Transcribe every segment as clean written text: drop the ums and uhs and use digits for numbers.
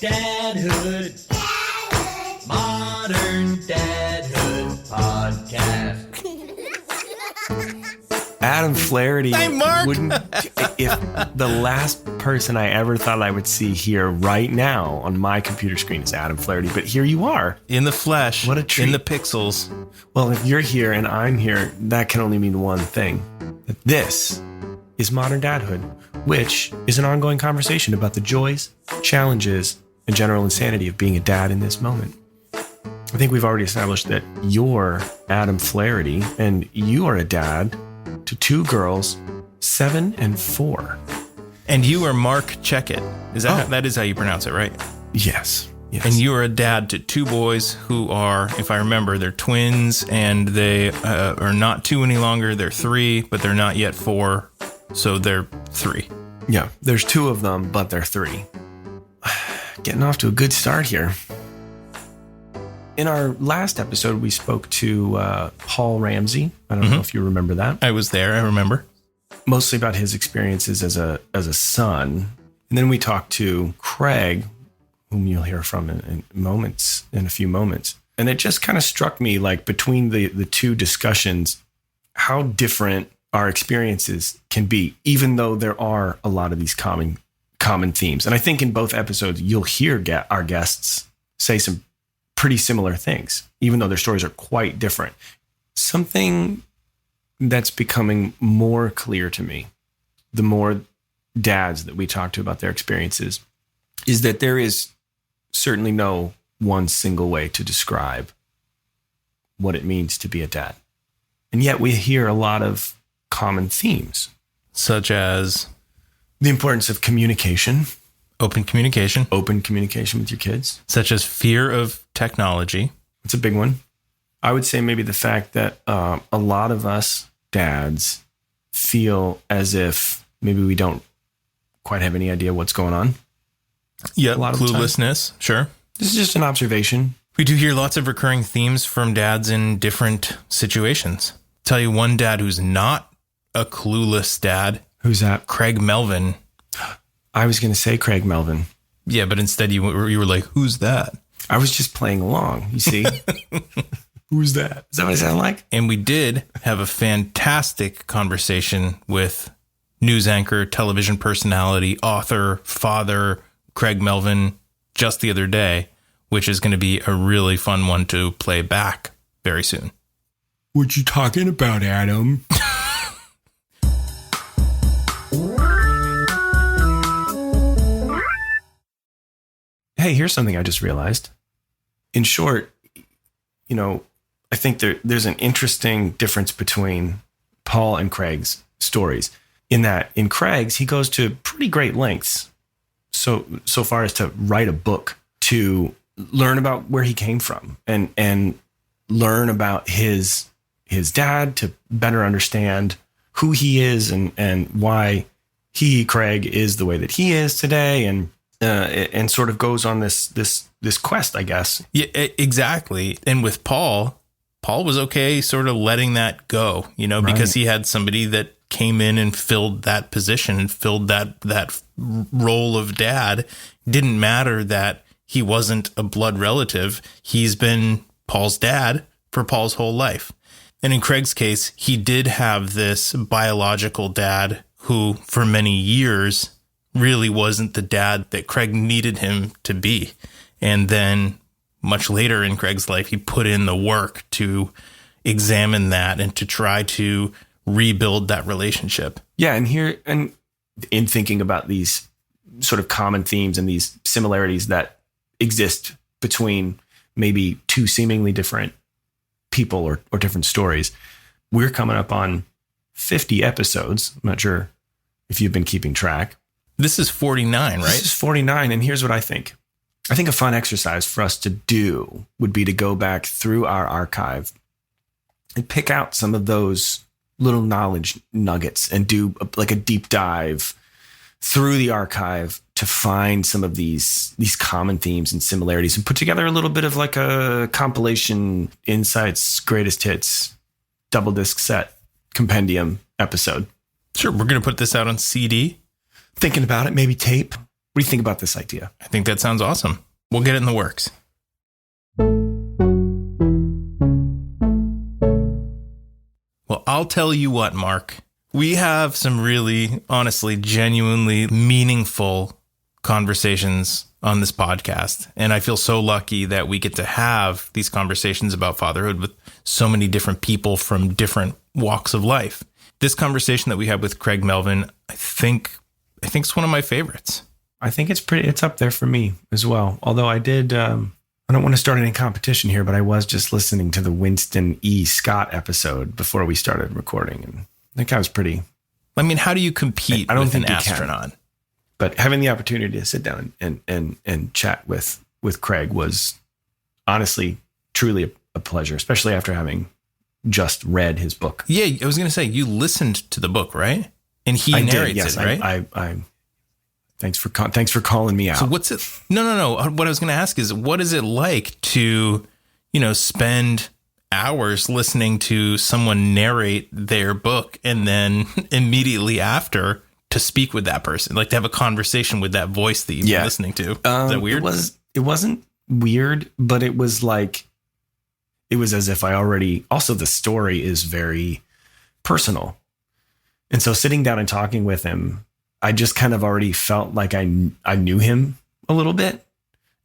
Dadhood. Modern Dadhood podcast. Adam Flaherty. Hey, Marc! If the last person I ever thought I would see here right now on my computer screen is Adam Flaherty, but here you are. In the flesh. What a treat. In the pixels. Well, if you're here and I'm here, that can only mean one thing. That this is Modern Dadhood, which is an ongoing conversation about the joys, challenges, and general insanity of being a dad in this moment. I think we've already established that you're Adam Flaherty and you are a dad to two girls, 7 and 4. And you are Marc Checkett. That is how you pronounce it, right? Yes. And you are a dad to two boys who are, if I remember, they're twins, and they are not 2 any longer. They're 3, but they're not yet 4, so they're 3. Yeah, there's 2 of them, but they're 3. Getting off to a good start here. In our last episode, we spoke to Paul Ramsey. I don't know if you remember that. I was there. I remember. Mostly about his experiences as a son. And then we talked to Craig, whom you'll hear from in a few moments. And it just kind of struck me, like, between the two discussions, how different our experiences can be, even though there are a lot of these common themes. And I think in both episodes, you'll hear our guests say some pretty similar things, even though their stories are quite different. Something that's becoming more clear to me, the more dads that we talk to about their experiences, is that there is certainly no one single way to describe what it means to be a dad. And yet we hear a lot of common themes. Such as? The importance of communication. Open communication. Open communication with your kids. Such as fear of technology. It's a big one. I would say maybe the fact that a lot of us dads feel as if maybe we don't quite have any idea what's going on. Yeah, cluelessness. Sure. This is just an observation. We do hear lots of recurring themes from dads in different situations. Tell you one dad who's not a clueless dad. Who's that? Craig Melvin. I was going to say Craig Melvin. Yeah, but instead you were like, who's that? I was just playing along, you see. Who's that? Is that what I sound like? And we did have a fantastic conversation with news anchor, television personality, author, father, Craig Melvin just the other day, which is going to be a really fun one to play back very soon. What you talking about, Adam? Hey, here's something I just realized. In short, I think there's an interesting difference between Paul and Craig's stories, in that in Craig's, he goes to pretty great lengths so far as to write a book to learn about where he came from and learn about his dad, to better understand who he is and why Craig is the way that he is today, and sort of goes on this quest, I guess. Yeah, exactly. And with Paul was okay sort of letting that go, Right. because he had somebody that came in and filled that position and filled that role of dad. Didn't matter that he wasn't a blood relative. He's been Paul's dad for Paul's whole life. And in Craig's case, he did have this biological dad who for many years really wasn't the dad that Craig needed him to be. And then much later in Craig's life, he put in the work to examine that and to try to rebuild that relationship. Yeah. And in thinking about these sort of common themes and these similarities that exist between maybe two seemingly different people or different stories, we're coming up on 50 episodes. I'm not sure if you've been keeping track. This is 49, right? This is 49. And here's what I think. I think a fun exercise for us to do would be to go back through our archive and pick out some of those little knowledge nuggets and do like a deep dive through the archive to find some of these common themes and similarities, and put together a little bit of like a compilation insights, greatest hits, double disc set compendium episode. Sure. We're going to put this out on CD. Thinking about it, maybe tape. do you think about this idea? I think that sounds awesome. We'll get it in the works. Well, I'll tell you what, Marc. We have some really, honestly, genuinely meaningful conversations on this podcast. And I feel so lucky that we get to have these conversations about fatherhood with so many different people from different walks of life. This conversation that we had with Craig Melvin, I think it's one of my favorites. I think it's up there for me as well. Although I don't want to start any competition here, but I was just listening to the Winston E. Scott episode before we started recording. And I think I was pretty... I mean, how do you compete I don't with think an you astronaut? Can. But having the opportunity to sit down and chat with Craig was honestly, truly a pleasure, especially after having just read his book. Yeah, I was going to say, you listened to the book, right? And he narrates it, right? I thanks for calling me out. So what's it? No. What I was going to ask is, what is it like to, spend hours listening to someone narrate their book and then immediately after to speak with that person, like to have a conversation with that voice that you've been listening to? Is that weird? It wasn't weird, but it was as if I already, also the story is very personal. And so sitting down and talking with him, I just kind of already felt like I knew him a little bit.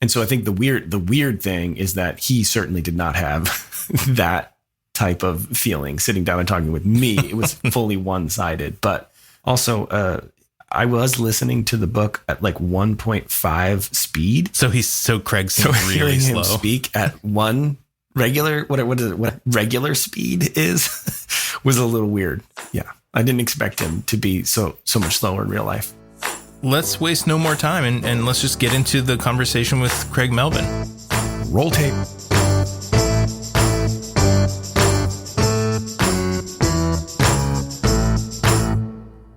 And so I think the weird thing is that he certainly did not have that type of feeling sitting down and talking with me. It was fully one-sided, but also, I was listening to the book at like 1.5 speed. So Craig seems really slow. Him speak at one regular, what regular speed is, was a little weird. Yeah. I didn't expect him to be so much slower in real life. Let's waste no more time and let's just get into the conversation with Craig Melvin. Roll tape.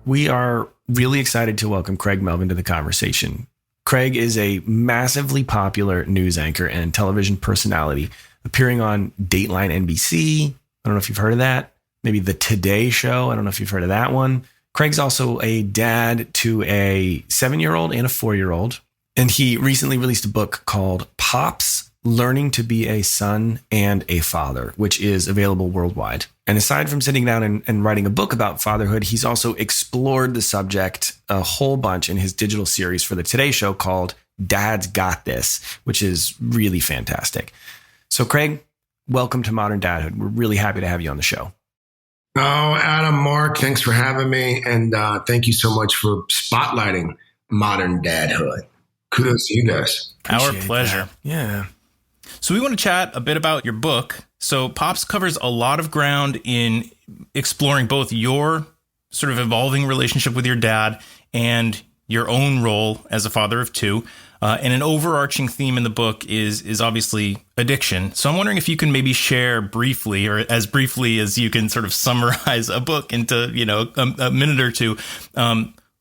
We are really excited to welcome Craig Melvin to the conversation. Craig is a massively popular news anchor and television personality appearing on Dateline NBC. I don't know if you've heard of that. Maybe The Today Show. I don't know if you've heard of that one. Craig's also a dad to a 7-year-old and a 4-year-old. And he recently released a book called Pops, Learning to Be a Son and a Father, which is available worldwide. And aside from sitting down and writing a book about fatherhood, he's also explored the subject a whole bunch in his digital series for The Today Show called Dad's Got This, which is really fantastic. So Craig, welcome to Modern Dadhood. We're really happy to have you on the show. Oh, Adam, Marc, thanks for having me. And thank you so much for spotlighting Modern Dadhood. Kudos to you guys. Our pleasure. That. Yeah. So we want to chat a bit about your book. So Pops covers a lot of ground in exploring both your sort of evolving relationship with your dad and your own role as a father of two. And an overarching theme in the book is obviously addiction. So I'm wondering if you can maybe share briefly, or as briefly as you can sort of summarize a book into, a minute or two,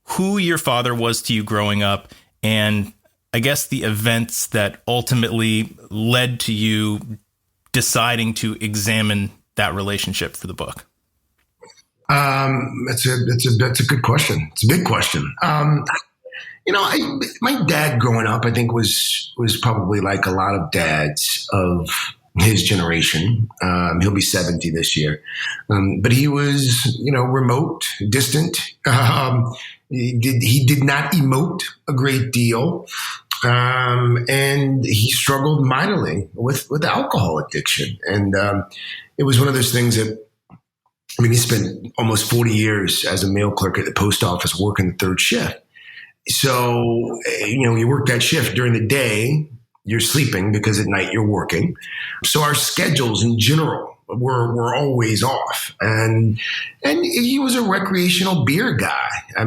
who your father was to you growing up, and I guess the events that ultimately led to you deciding to examine that relationship for the book. That's a good question. It's a big question. My dad growing up, I think was probably like a lot of dads of his generation. He'll be 70 this year. But he was, remote, distant. He did not emote a great deal. And he struggled mightily with alcohol addiction. And it was one of those things that, he spent almost 40 years as a mail clerk at the post office working the third shift. So, you work that shift during the day, you're sleeping because at night you're working. So our schedules in general were always off. And he was a recreational beer guy. I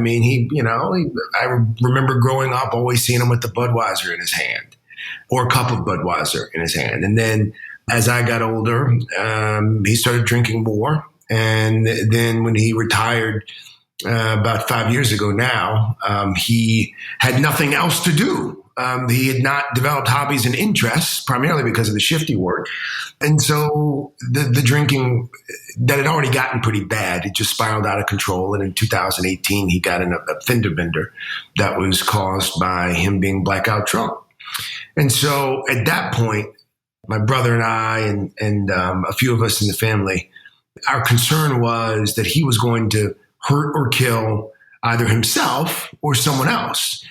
remember growing up always seeing him with the Budweiser in his hand, or a cup of Budweiser in his hand. And then as I got older, he started drinking more. And then when he retired about 5 years ago now, he had nothing else to do. He had not developed hobbies and interests, primarily because of the shifty work. And so the drinking that had already gotten pretty bad, it just spiraled out of control. And in 2018, he got in a fender bender that was caused by him being blackout drunk. And so at that point, my brother and I and a few of us in the family, our concern was that he was going to hurt or kill either himself or someone else.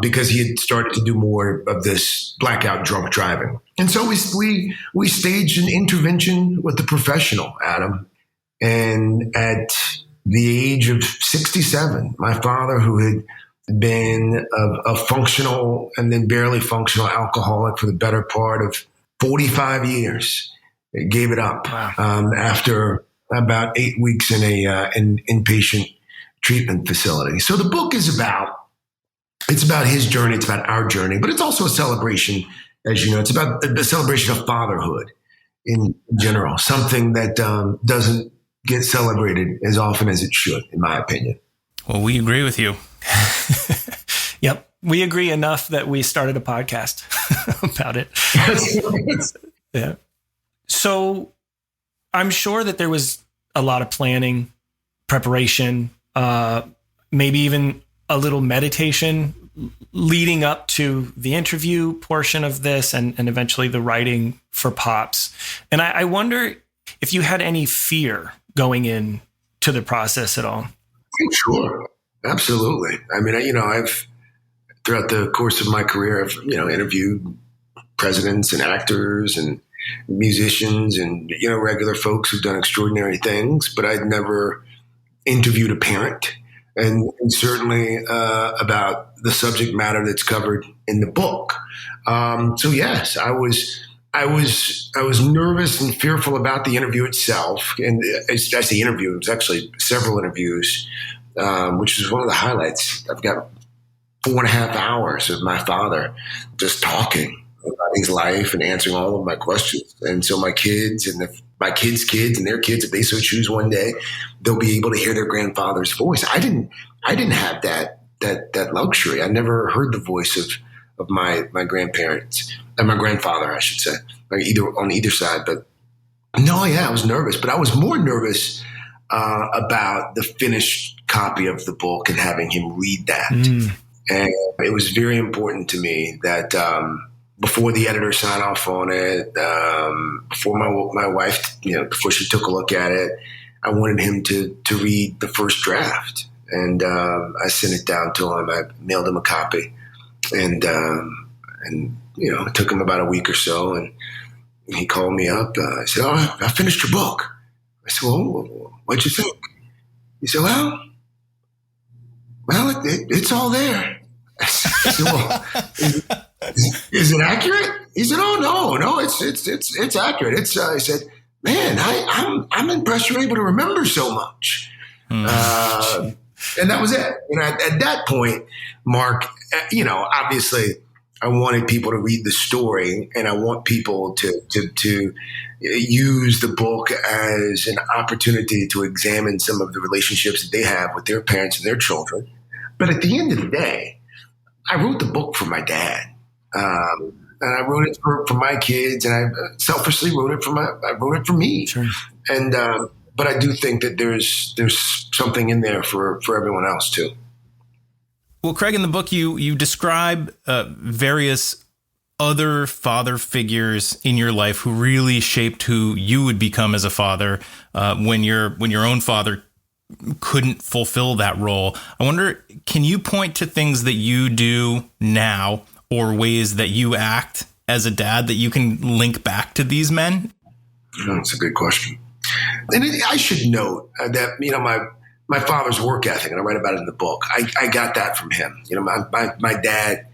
Because he had started to do more of this blackout drunk driving. And so we staged an intervention with the professional, Adam. And at the age of 67, my father, who had been a functional and then barely functional alcoholic for the better part of 45 years, gave it up after about 8 weeks in an inpatient treatment facility. So the book is about his journey. It's about our journey, but it's also a celebration, as you know. It's about a celebration of fatherhood in general, something that doesn't get celebrated as often as it should, in my opinion. Well, we agree with you. Yep. We agree enough that we started a podcast about it. Yeah. So I'm sure that there was a lot of planning, preparation, maybe even a little meditation leading up to the interview portion of this and eventually the writing for Pops. And I wonder if you had any fear going in to the process at all. Sure. Absolutely. I mean, I've throughout the course of my career, I've, interviewed presidents and actors and musicians and, regular folks who've done extraordinary things, but I'd never interviewed a parent. And certainly about the subject matter that's covered in the book. So yes, I was nervous and fearful about the interview itself. And as the interview, it was actually several interviews, which is one of the highlights. I've got 4.5 hours of my father just talking about his life and answering all of my questions. And so my kids and my kids' kids and their kids, if they so choose one day, they'll be able to hear their grandfather's voice. I didn't have that luxury. I never heard the voice of my grandparents and my grandfather, I should say, like on either side. But no, yeah, I was nervous, but I was more nervous about the finished copy of the book and having him read that. And it was very important to me that before the editor signed off on it, before my wife, before she took a look at it, I wanted him to read the first draft. And I sent it down to him. I mailed him a copy. And it took him about a week or so. And he called me up. I said, "Oh, I finished your book." I said, "Well, what'd you think?" He said, Well, it's all there." I said, "Well, is it accurate?" He said, "Oh, no, it's accurate." He said, "Man, I'm impressed you're able to remember so much." And that was it. At that point, Marc, obviously I wanted people to read the story, and I want people to use the book as an opportunity to examine some of the relationships that they have with their parents and their children. But at the end of the day, I wrote the book for my dad. And I wrote it for my kids, and I selfishly wrote it for me. Sure. And, but I do think that there's something in there for everyone else too. Well, Craig, in the book, you describe various other father figures in your life who really shaped who you would become as a father when your own father couldn't fulfill that role. I wonder, can you point to things that you do now or ways that you act as a dad that you can link back to these men? That's a good question. And I should note that, my father's work ethic, and I write about it in the book, I got that from him. My dad,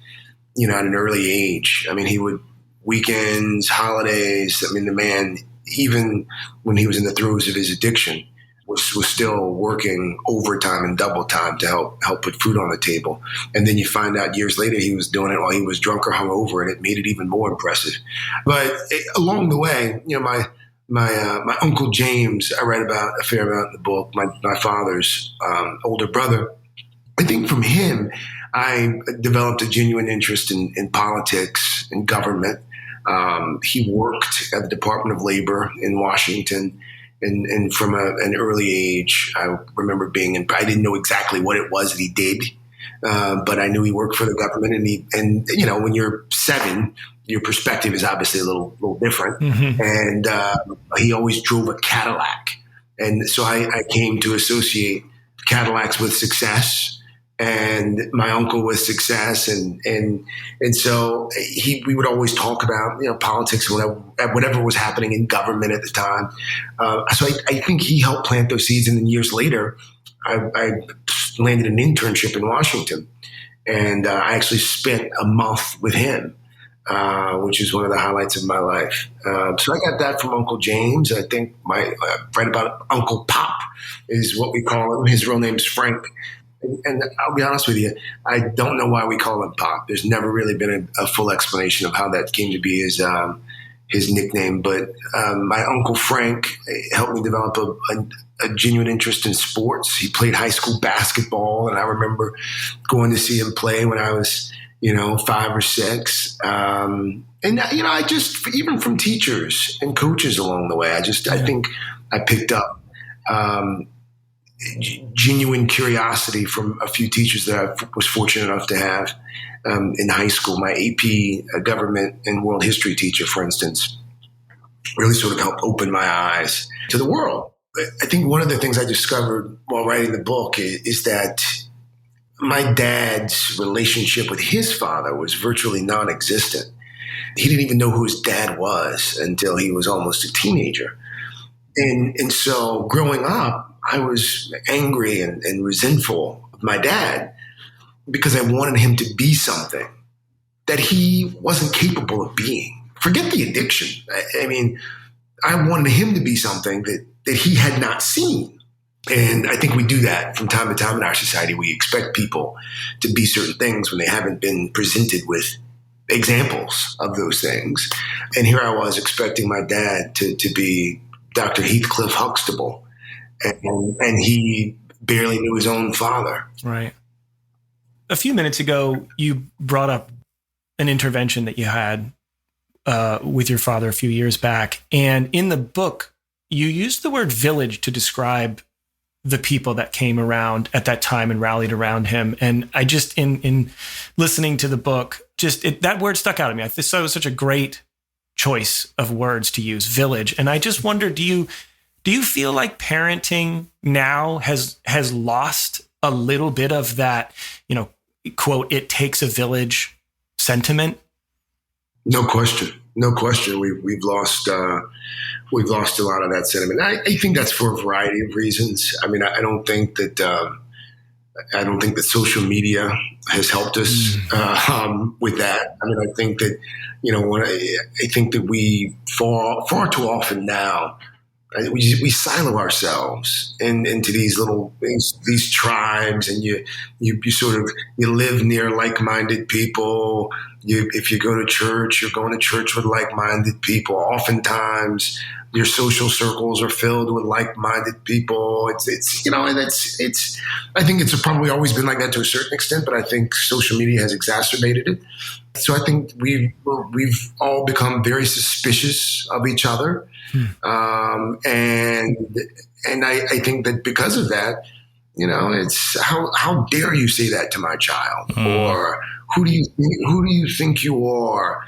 at an early age, he would weekends, holidays. The man, even when he was in the throes of his addiction, was still working overtime and double time to help put food on the table. And then you find out years later he was doing it while he was drunk or hungover, and it made it even more impressive. But along the way, my Uncle James, I write about a fair amount in the book, my father's older brother. I think from him, I developed a genuine interest in politics and government. He worked at the Department of Labor in Washington. And from an early age, I remember I didn't know exactly what it was that he did, but I knew he worked for the government. And you know, when you're 7, your perspective is obviously a little different. Mm-hmm. And he always drove a Cadillac. And so I came to associate Cadillacs with success, and my uncle with success. And so we would always talk about, you know, politics, whatever was happening in government at the time. So I think he helped plant those seeds. And then years later, I landed an internship in Washington, and I actually spent a month with him, which is one of the highlights of my life. So I got that from Uncle James. I think right about Uncle Pop is what we call him. His real name is Frank. And I'll be honest with you, I don't know why we call him Pop. There's never really been a full explanation of how that came to be his nickname. But my Uncle Frank helped me develop a genuine interest in sports. He played high school basketball, and I remember going to see him play when I was, 5 or 6. And, I just, even from teachers and coaches along the way, I think I picked up genuine curiosity from a few teachers that I was fortunate enough to have in high school. My AP government and world history teacher, for instance, really sort of helped open my eyes to the world. I think one of the things I discovered while writing the book is that my dad's relationship with his father was virtually non-existent. He didn't even know who his dad was until he was almost a teenager. And so growing up, I was angry and resentful of my dad because I wanted him to be something that he wasn't capable of being. Forget the addiction. I mean, I wanted him to be something that he had not seen. And I think we do that from time to time in our society. We expect people to be certain things when they haven't been presented with examples of those things. And here I was expecting my dad to be Dr. Heathcliff Huxtable. And he barely knew his own father. Right. A few minutes ago, you brought up an intervention that you had with your father a few years back. And in the book, you used the word village to describe the people that came around at that time and rallied around him. And I just, in listening to the book, that word stuck out at me. I thought it was such a great choice of words to use, village. And I just wonder, do you feel like parenting now has lost a little bit of that, quote, it takes a village sentiment? No question. We've lost a lot of that sentiment. I think that's for a variety of reasons. I mean, I don't think that social media has helped us with that. I mean, I think that I think that we far too often now. We silo ourselves into these tribes, and you live near like-minded people. If you go to church, you're going to church with like-minded people. Oftentimes, your social circles are filled with like-minded people. I think it's probably always been like that to a certain extent, but I think social media has exacerbated it. So I think we've all become very suspicious of each other. And I think that because of that, it's how dare you say that to my child, or who do you think you are,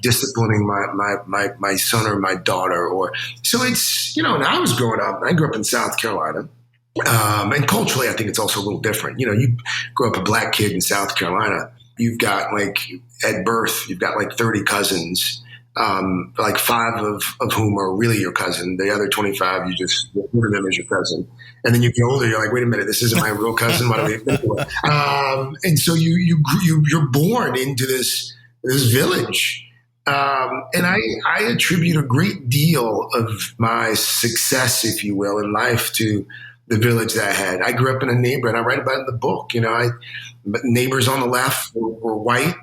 disciplining my son or my daughter, or so it's when I was growing up, I grew up in South Carolina. And culturally, I think it's also a little different. You grow up a black kid in South Carolina, you've got at birth, you've got 30 cousins. 5 of whom are really your cousin. The other 25, you just refer to them as your cousin. And then you get older, you're like, wait a minute, this isn't my real cousin. What do we think of? And so you're born into this village. And I attribute a great deal of my success, if you will, in life to the village that I had. I grew up in a neighborhood. I write about it in the book. Neighbors on the left were white.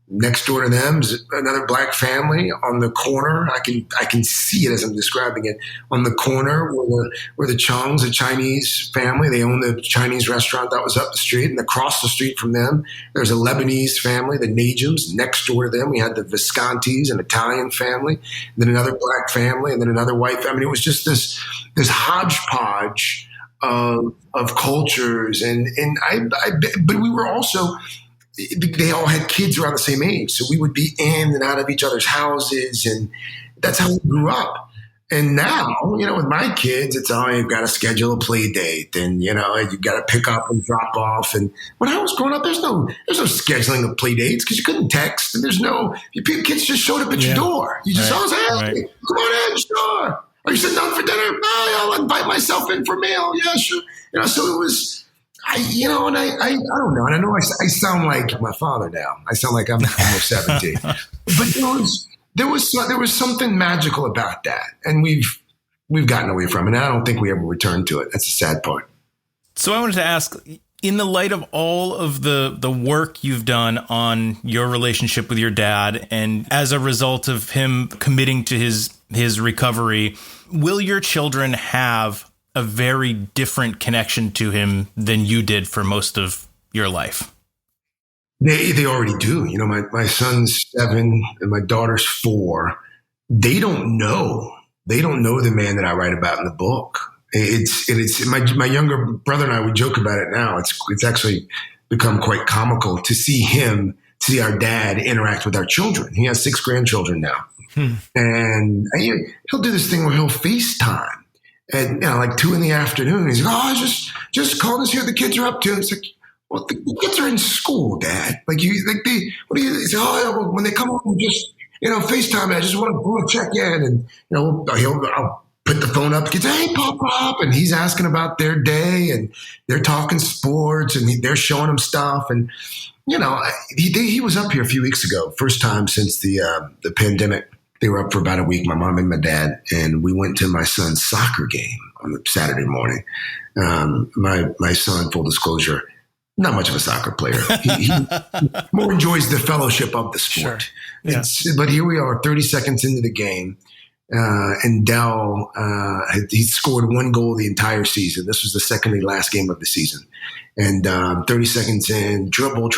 next door to them is another black family on the corner. I can see it as I'm describing it. On the corner were the Chongs, a Chinese family. They own the Chinese restaurant that was up the street. And across the street from them, there's a Lebanese family, the Najums. Next door to them, we had the Viscontis, an Italian family. And then another black family, and then another white family. It was just this hodgepodge of cultures. But we were also, they all had kids around the same age. So we would be in and out of each other's houses. And that's how we grew up. And now, with my kids, it's you've got to schedule a play date, and, you've got to pick up and drop off. And when I was growing up, there's no scheduling of play dates because you couldn't text, and kids just showed up at your door. You just always, hey, come on in, sure. Are you sitting down for dinner? Oh, I'll invite myself in for a meal. Yeah, sure. So it was, I don't know. And I know I sound like my father now. I sound like I'm almost 70. But there was something magical about that. And we've gotten away from it. And I don't think we ever returned to it. That's the sad part. So I wanted to ask, in the light of all of the work you've done on your relationship with your dad, and as a result of him committing to his recovery, will your children have a very different connection to him than you did for most of your life? They already do. My son's 7 and my daughter's 4. They don't know. They don't know the man that I write about in the book. It's my younger brother and I, we joke about it now. It's actually become quite comical to see our dad interact with our children. He has 6 grandchildren now. And he'll do this thing where he'll FaceTime at like 2 p.m. He's like, I just called to see what the kids are up to. It's like, well, the kids are in school, Dad. What do you say? Well, when they come home, just FaceTime. I just want to check in, and I'll put the phone up. The kids, hey, Pop, and he's asking about their day, and they're talking sports, and they're showing him stuff, and he was up here a few weeks ago, first time since the pandemic. They were up for about a week, my mom and my dad, and we went to my son's soccer game on the Saturday morning. My son, full disclosure, not much of a soccer player. He more enjoys the fellowship of the sport. Sure. Yeah. But here we are, 30 seconds into the game, and Dell, he scored 1 goal the entire season. This was the second to last game of the season. And 30 seconds in, dribble,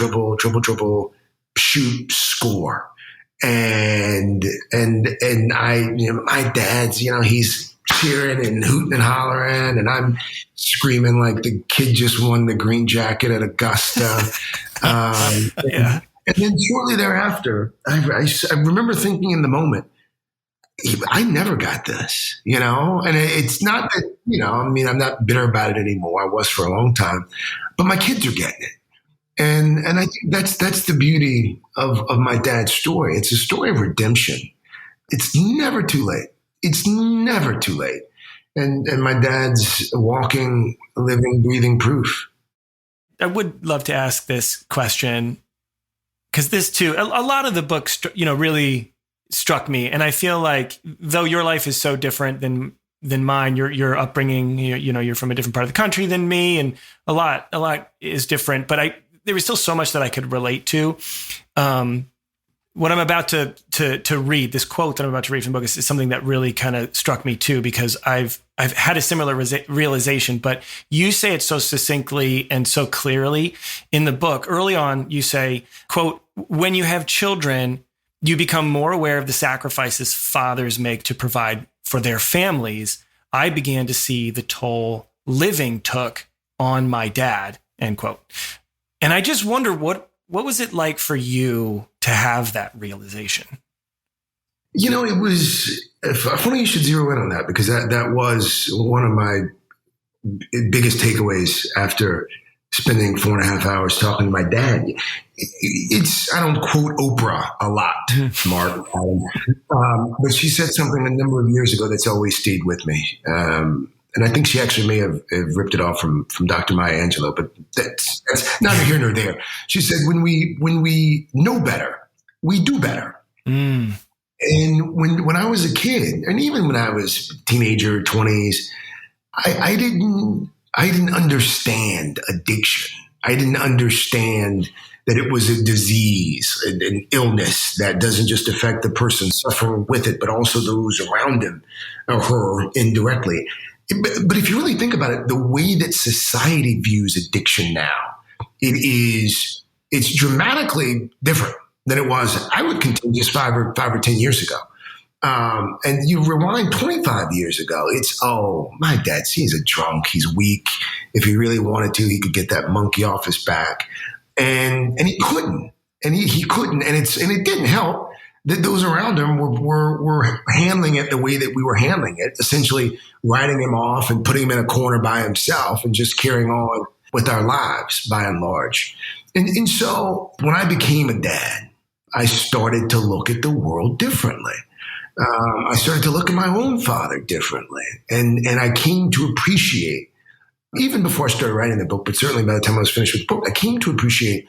shoot, score. And my dad's, he's cheering and hooting and hollering, and I'm screaming like the kid just won the green jacket at Augusta. And then shortly thereafter, I remember thinking in the moment, I never got this, and it's not that, I'm not bitter about it anymore. I was for a long time, but my kids are getting it. And I think that's the beauty of my dad's story. It's a story of redemption. It's never too late. It's never too late. And my dad's walking, living, breathing proof. I would love to ask this question, because this too, a lot of the books, really struck me. And I feel like, though your life is so different than mine, your upbringing, you're from a different part of the country than me, and a lot is different. But there was still so much that I could relate to. What I'm about to read, this quote that I'm about to read from the book, is something that really kind of struck me too, because I've had a similar realization, but you say it so succinctly and so clearly in the book. Early on, you say, quote, "When you have children, you become more aware of the sacrifices fathers make to provide for their families. I began to see the toll living took on my dad," end quote. And I just wonder, what was it like for you to have that realization? It was funny you should zero in on that, because that was one of my biggest takeaways after spending 4.5 hours talking to my dad. I don't quote Oprah a lot, Marc, but she said something a number of years ago that's always stayed with me. And I think she actually may have ripped it off from Dr. Maya Angelou, but that's neither here nor there. She said, when we know better, we do better. Mm. And when I was a kid, and even when I was a teenager, 20s, I didn't understand addiction. I didn't understand that it was a disease, an illness that doesn't just affect the person suffering with it, but also those around him or her indirectly. But if you really think about it, the way that society views addiction now, it's dramatically different than it was, I would contend, just 5 or 10 years ago. And you rewind 25 years ago, it's, oh, my dad, he's a drunk, he's weak. If he really wanted to, he could get that monkey off his back. And he couldn't. And he couldn't. And it didn't help that those around him were handling it the way that we were handling it, essentially writing him off and putting him in a corner by himself and just carrying on with our lives by and large. And so when I became a dad, I started to look at the world differently. I started to look at my own father differently. And I came to appreciate, even before I started writing the book, but certainly by the time I was finished with the book, I came to appreciate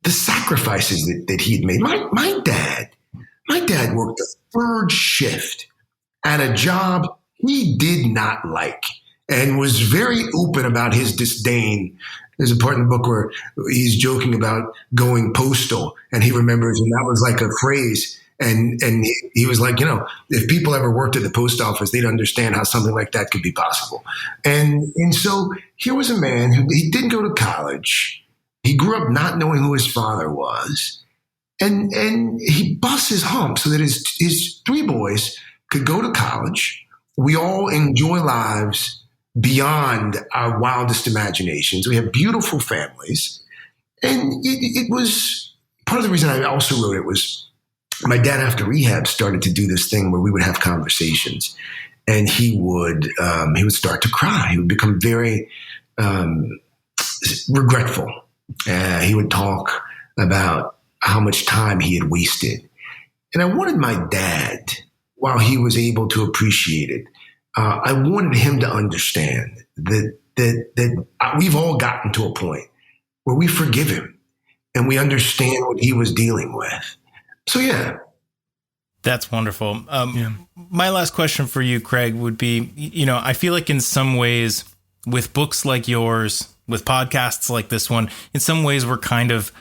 the sacrifices that he had made. My dad worked a third shift at a job he did not like and was very open about his disdain. There's a part in the book where he's joking about going postal, and he remembers, and that was like a phrase. And he was like, if people ever worked at the post office, they'd understand how something like that could be possible. And so here was a man who, he didn't go to college. He grew up not knowing who his father was. And he busts his hump so that his 3 boys could go to college. We all enjoy lives beyond our wildest imaginations. We have beautiful families. And it was part of the reason I also wrote it was my dad, after rehab, started to do this thing where we would have conversations, and he would start to cry. He would become very regretful. He would talk about how much time he had wasted. And I wanted my dad, while he was able to appreciate it, I wanted him to understand that we've all gotten to a point where we forgive him and we understand what he was dealing with. So, yeah. That's wonderful. My last question for you, Craig, would be, I feel like in some ways with books like yours, with podcasts like this one, in some ways we're kind of,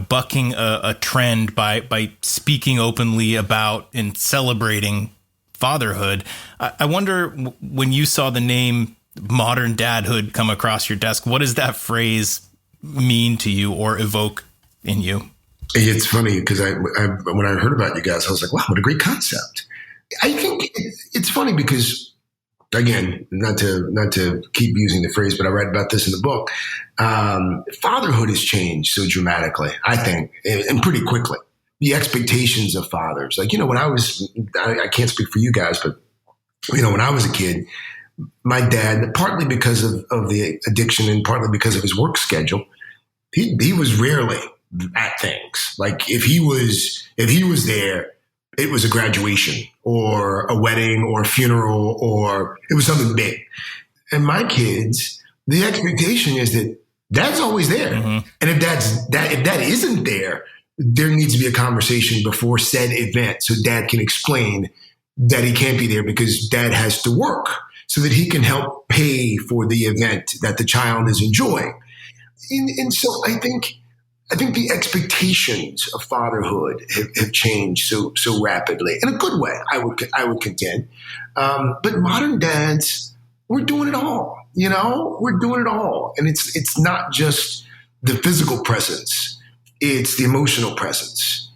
bucking a trend by speaking openly about and celebrating fatherhood. I wonder, when you saw the name modern dadhood come across your desk, what does that phrase mean to you or evoke in you? It's funny because when I heard about you guys, I was like, wow, what a great concept. I think it's funny because, again, not to keep using the phrase, but I write about this in the book. Fatherhood has changed so dramatically, I think, and pretty quickly. The expectations of fathers, like, when I can't speak for you guys, but, when I was a kid, my dad, partly because of the addiction and partly because of his work schedule, he was rarely at things. Like if he was there, it was a graduation or a wedding or a funeral, or it was something big. And my kids, the expectation is that dad's always there. Mm-hmm. And if that isn't there, there needs to be a conversation before said event so dad can explain that he can't be there because dad has to work so that he can help pay for the event that the child is enjoying. And so I think the expectations of fatherhood have changed so rapidly in a good way. I would contend. But modern dads, we're doing it all. We're doing it all, and it's not just the physical presence; it's the emotional presence.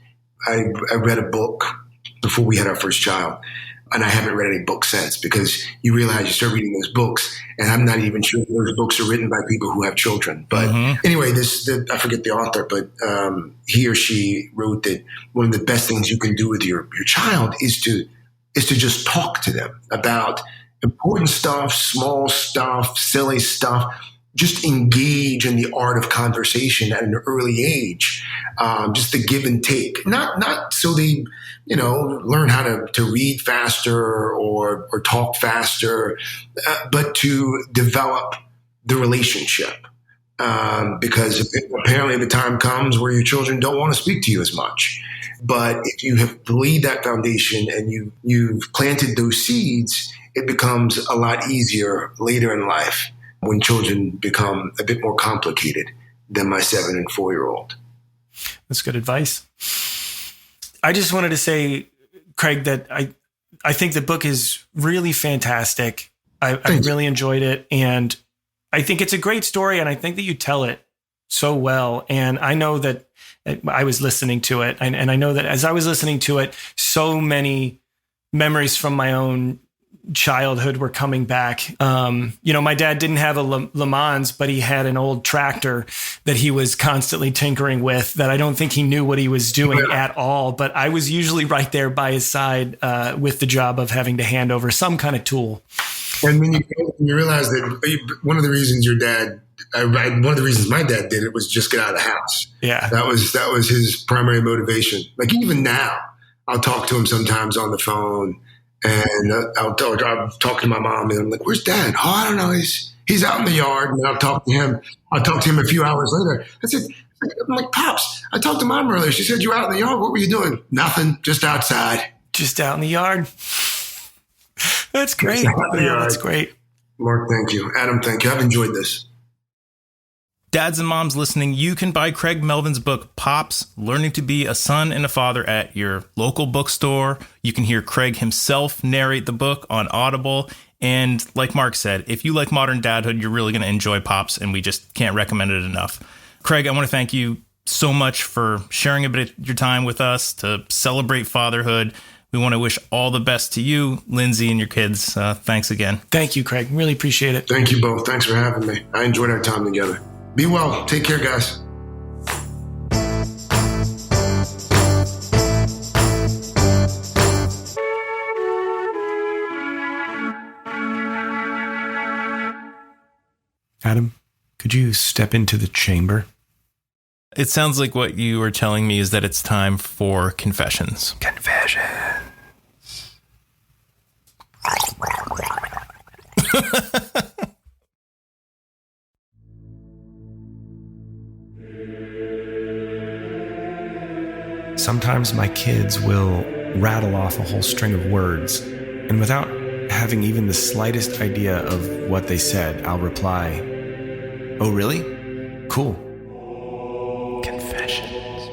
I read a book before we had our first child, and I haven't read any books since because you realize you start reading those books, and I'm not even sure those books are written by people who have children. But anyway, I forget the author, but he or she wrote that one of the best things you can do with your child is to just talk to them about important stuff, small stuff, silly stuff. Just engage in the art of conversation at an early age. Just the give and take, not so they, learn how to read faster or talk faster, but to develop the relationship. Because apparently the time comes where your children don't want to speak to you as much. But if you have laid that foundation and you've planted those seeds, it becomes a lot easier later in life when children become a bit more complicated than my 7 and 4-year-old. That's good advice. I just wanted to say, Craig, that I think the book is really fantastic. I really enjoyed it. And I think it's a great story. And I think that you tell it so well. And I know that I was listening to it. And I know that as I was listening to it, so many memories from my own childhood were coming back. My dad didn't have a Le Mans, but he had an old tractor that he was constantly tinkering with that I don't think he knew what he was doing at all. But I was usually right there by his side with the job of having to hand over some kind of tool. And when you realize that one of the reasons one of the reasons my dad did it was just get out of the house. Yeah. That was his primary motivation. Like even now, I'll talk to him sometimes on the phone. And I'll talk to my mom, and I'm like, "Where's Dad?" "Oh, I don't know. He's out in the yard." And I'll talk to him a few hours later. I'm like, "Pops, I talked to Mom earlier. She said you were out in the yard. What were you doing?" "Nothing, just outside." Just out in the yard. That's great. That's great. Mark, thank you. Adam, thank you. I've enjoyed this. Dads and moms listening, you can buy Craig Melvin's book, Pops, Learning to Be a Son and a Father, at your local bookstore. You can hear Craig himself narrate the book on Audible. And like Mark said, if you like modern dadhood, you're really going to enjoy Pops, and we just can't recommend it enough. Craig, I want to thank you so much for sharing a bit of your time with us to celebrate fatherhood. We want to wish all the best to you, Lindsay, and your kids. Thanks again. Thank you, Craig. Really appreciate it. Thank you both. Thanks for having me. I enjoyed our time together. Be well. Take care, guys. Adam, could you step into the chamber? It sounds like what you were telling me is that it's time for confessions. Confessions. Sometimes my kids will rattle off a whole string of words, and without having even the slightest idea of what they said, I'll reply, "Oh, really? Cool." Confessions.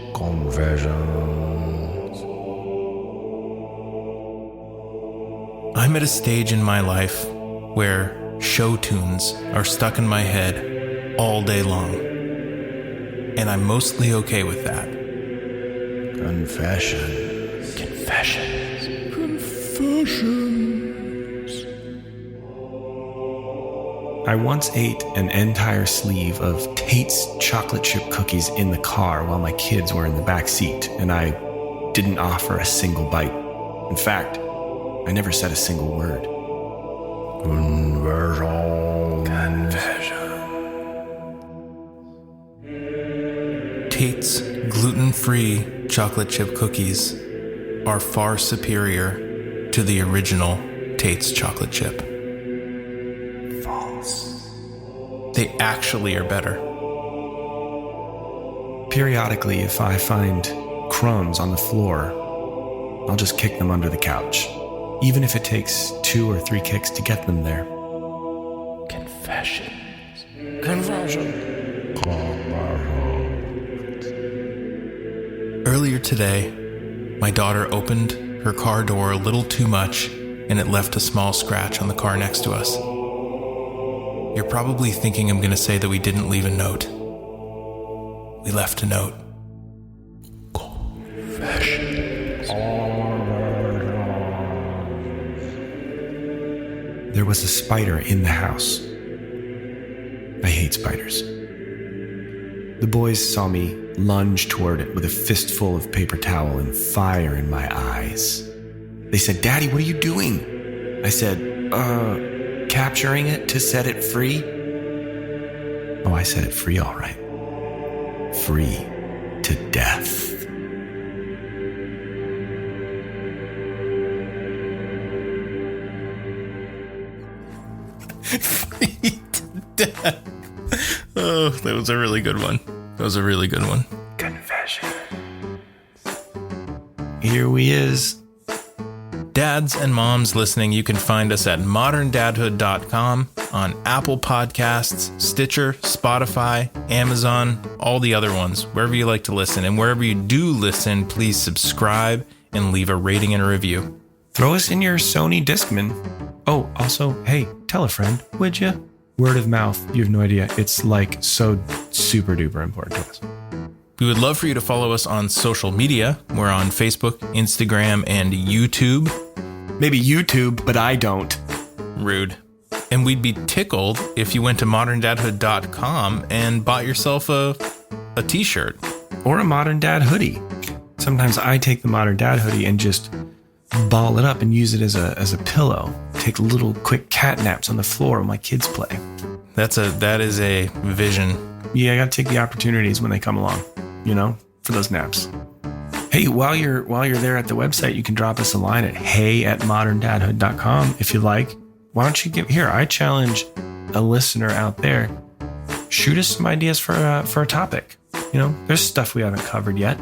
I'm at a stage in my life where show tunes are stuck in my head all day long, and I'm mostly okay with that. Confessions. I once ate an entire sleeve of Tate's chocolate chip cookies in the car while my kids were in the back seat, and I didn't offer a single bite. In fact, I never said a single word. Tate's gluten-free chocolate chip cookies are far superior to the original Tate's chocolate chip. False. They actually are better. Periodically, if I find crumbs on the floor, I'll just kick them under the couch, even if it takes 2 or 3 kicks to get them there. Confessions. Earlier today, my daughter opened her car door a little too much, and it left a small scratch on the car next to us. You're probably thinking I'm going to say that we didn't leave a note. We left a note. Confessions. There was a spider in the house. I hate spiders. The boys saw me lunge toward it with a fistful of paper towel and fire in my eyes. They said, "Daddy, what are you doing?" I said, capturing it to set it free." Oh, I set it free, all right. Free to death. Free to death. Oh, that was a really good one. Confession. Here we is. Dads and moms listening, you can find us at moderndadhood.com, on Apple Podcasts, Stitcher, Spotify, Amazon, all the other ones, wherever you like to listen. And wherever you do listen, please subscribe and leave a rating and a review. Throw us in your Sony Discman. Oh, also, hey, tell a friend, would you? Word of mouth, you have no idea. It's like so super duper important to us. We would love for you to follow us on social media. We're on Facebook, Instagram, and YouTube. Maybe YouTube, but I don't. Rude. And we'd be tickled if you went to moderndadhood.com and bought yourself a t-shirt. Or a Modern Dad hoodie. Sometimes I take the Modern Dad hoodie and just ball it up and use it as a pillow. Take little quick cat naps on the floor while my kids play. That is a vision. Yeah, I got to take the opportunities when they come along, for those naps. Hey, while you're there at the website, you can drop us a line at hey@moderndadhood.com if you like. Why don't you I challenge a listener out there, shoot us some ideas for a topic. There's stuff we haven't covered yet.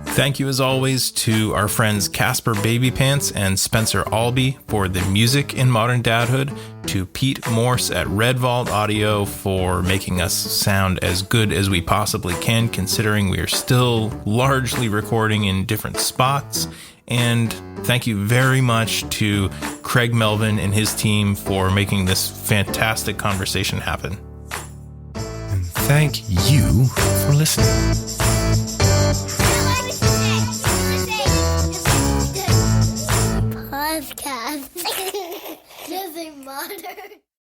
Thank you, as always, to our friends Casper Babypants and Spencer Albee for the music in Modern Dadhood, to Pete Morse at Red Vault Audio for making us sound as good as we possibly can, considering we are still largely recording in different spots. And thank you very much to Craig Melvin and his team for making this fantastic conversation happen. And thank you for listening. Podcast. Just a modern.